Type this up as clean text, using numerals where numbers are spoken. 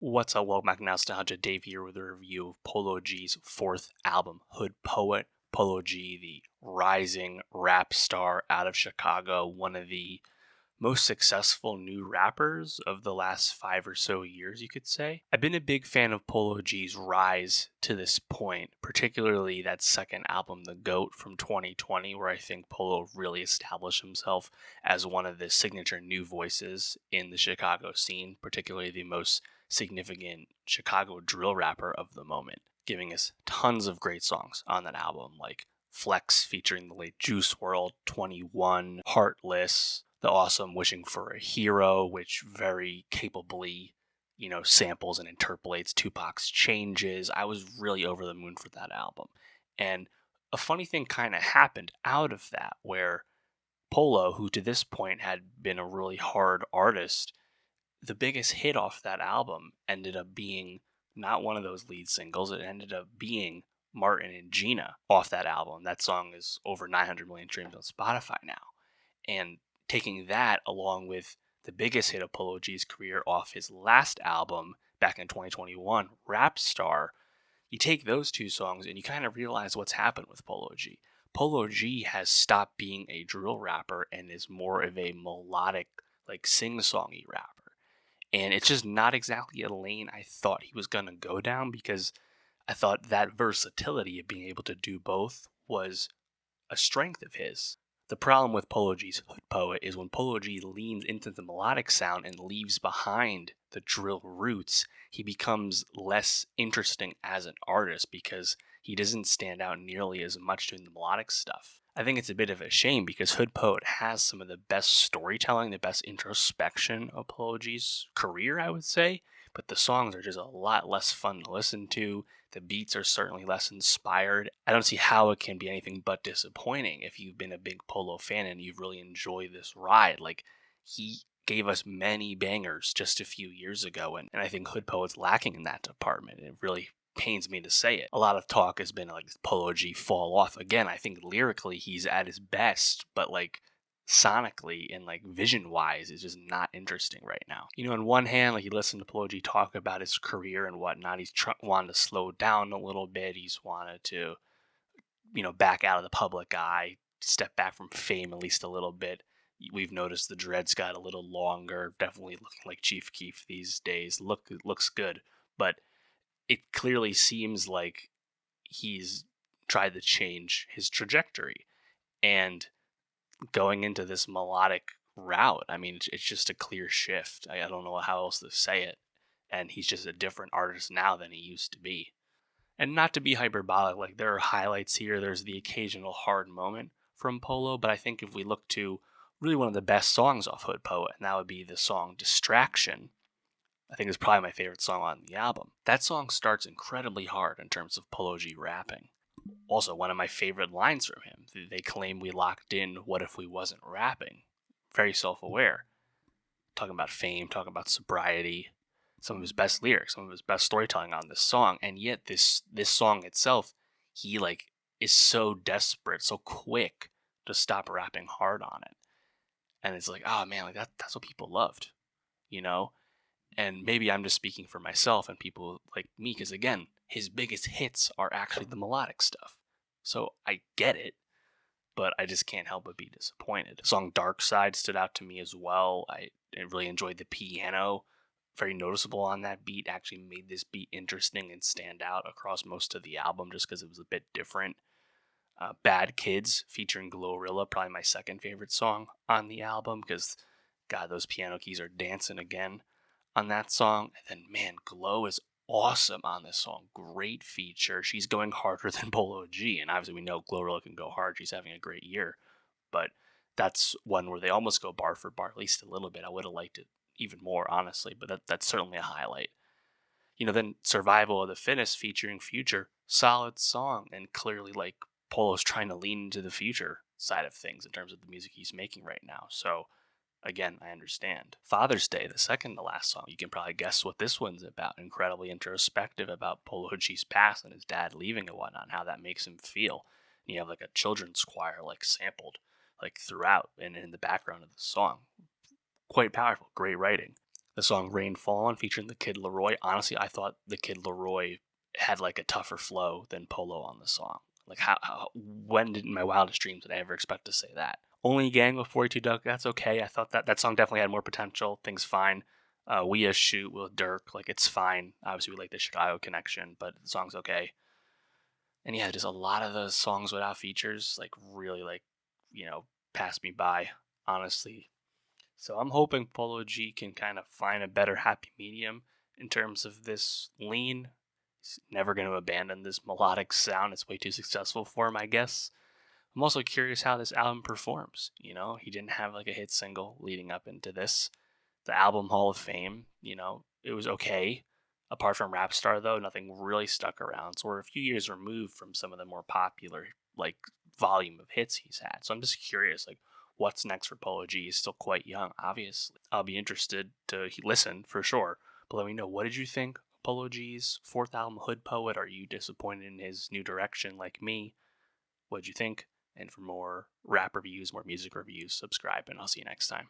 What's up, welcome back to Nowstalgia. Dave here with a review of Polo G's fourth album, Hood Poet. Polo G, the rising rap star out of Chicago, one of the most successful new rappers of the last 5 or so years, you could say. I've been a big fan of Polo G's rise to this point, particularly that second album, The GOAT from 2020, where I think Polo really established himself as one of the signature new voices in the Chicago scene, particularly the most significant Chicago drill rapper of the moment, giving us tons of great songs on that album, like Flex featuring the late Juice World, 21, Heartless, the awesome Wishing for a Hero, which very capably, samples and interpolates Tupac's Changes. I was really over the moon for that album. And a funny thing kind of happened out of that, where Polo, who to this point had been a really hard artist, the biggest hit off that album ended up being not one of those lead singles. It ended up being Martin and Gina off that album. That song is over 900 million streams on Spotify now. And taking that along with the biggest hit of Polo G's career off his last album back in 2021, Rap Star, you take those two songs and you kind of realize what's happened with Polo G. Polo G has stopped being a drill rapper and is more of a melodic, like sing-songy rapper. And it's just not exactly a lane I thought he was going to go down, because I thought that versatility of being able to do both was a strength of his. The problem with Polo G's Hood Poet is when Polo G leans into the melodic sound and leaves behind the drill roots, he becomes less interesting as an artist because he doesn't stand out nearly as much doing the melodic stuff. I think it's a bit of a shame because Hood Poet has some of the best storytelling, the best introspection of Polo G's career, I would say, but the songs are just a lot less fun to listen to. The beats are certainly less inspired. I don't see how it can be anything but disappointing if you've been a big Polo fan and you've really enjoyed this ride. Like, he gave us many bangers just a few years ago, and I think Hood Poet's lacking in that department. It really pains me to say it. A lot of talk has been like Polo G fall off. Again, I think lyrically he's at his best, but like sonically and like vision wise is just not interesting right now. On one hand, like you listen to Polo G talk about his career and whatnot, he's wanted to slow down a little bit. He's wanted to, back out of the public eye, step back from fame at least a little bit. We've noticed the dreads got a little longer, definitely looking like Chief Keef these days. Looks good, but it clearly seems like he's tried to change his trajectory and going into this melodic route. I mean, it's just a clear shift. I don't know how else to say it. And he's just a different artist now than he used to be. And not to be hyperbolic, like there are highlights here. There's the occasional hard moment from Polo, but I think if we look to really one of the best songs off Hood Poet, and that would be the song Distraction, I think it's probably my favorite song on the album. That song starts incredibly hard in terms of Polo G rapping. Also, one of my favorite lines from him. They claim we locked in, what if we wasn't rapping? Very self-aware. Talking about fame, talking about sobriety, some of his best lyrics, some of his best storytelling on this song. And yet this song itself, he like is so desperate, so quick to stop rapping hard on it. And it's like, oh man, like that's what people loved, you know? And maybe I'm just speaking for myself and people like me, because again, his biggest hits are actually the melodic stuff. So I get it, but I just can't help but be disappointed. The song Dark Side stood out to me as well. I really enjoyed the piano. Very noticeable on that beat. Actually made this beat interesting and stand out across most of the album just because it was a bit different. Bad Kids featuring Glorilla, probably my second favorite song on the album, because God, those piano keys are dancing again on that song. And then, man, Glow is awesome on this song. Great feature. She's going harder than Polo G, and obviously we know Glorilla can go hard. She's having a great year, but that's one where they almost go bar for bar, at least a little bit. I would have liked it even more, honestly, but that's certainly a highlight. Then Survival of the Fittest featuring Future, solid song, and clearly like Polo's trying to lean into the future side of things in terms of the music he's making right now. So again, I understand. Father's Day, the second to last song, you can probably guess what this one's about. Incredibly introspective about Polo G's past and his dad leaving and whatnot, and how that makes him feel. And you have like a children's choir like sampled like throughout and in the background of the song. Quite powerful, great writing. the song Rain Fallen featuring the Kid Leroy. Honestly, I thought the Kid Leroy had like a tougher flow than Polo on the song. Like when did in my wildest dreams did I ever expect to say that? Only Gang with 42 Duck, that's okay. I thought that song definitely had more potential. Things fine. We a Shoot with Dirk, like it's fine. Obviously, we like the Chicago connection, but the song's okay. And yeah, just a lot of the songs without features, like really like, passed me by, honestly. So I'm hoping Polo G can kind of find a better happy medium in terms of this lean. He's never going to abandon this melodic sound. It's way too successful for him, I guess. I'm also curious how this album performs. He didn't have like a hit single leading up into this. The album Hall of Fame, it was okay. Apart from Rap Star, though, nothing really stuck around. So we're a few years removed from some of the more popular, like, volume of hits he's had. So I'm just curious, like, what's next for Polo G? He's still quite young, obviously. I'll be interested to listen for sure. But let me know, what did you think of Polo G's fourth album, Hood Poet? Are you disappointed in his new direction like me? What did you think? And for more rap reviews, more music reviews, subscribe, and I'll see you next time.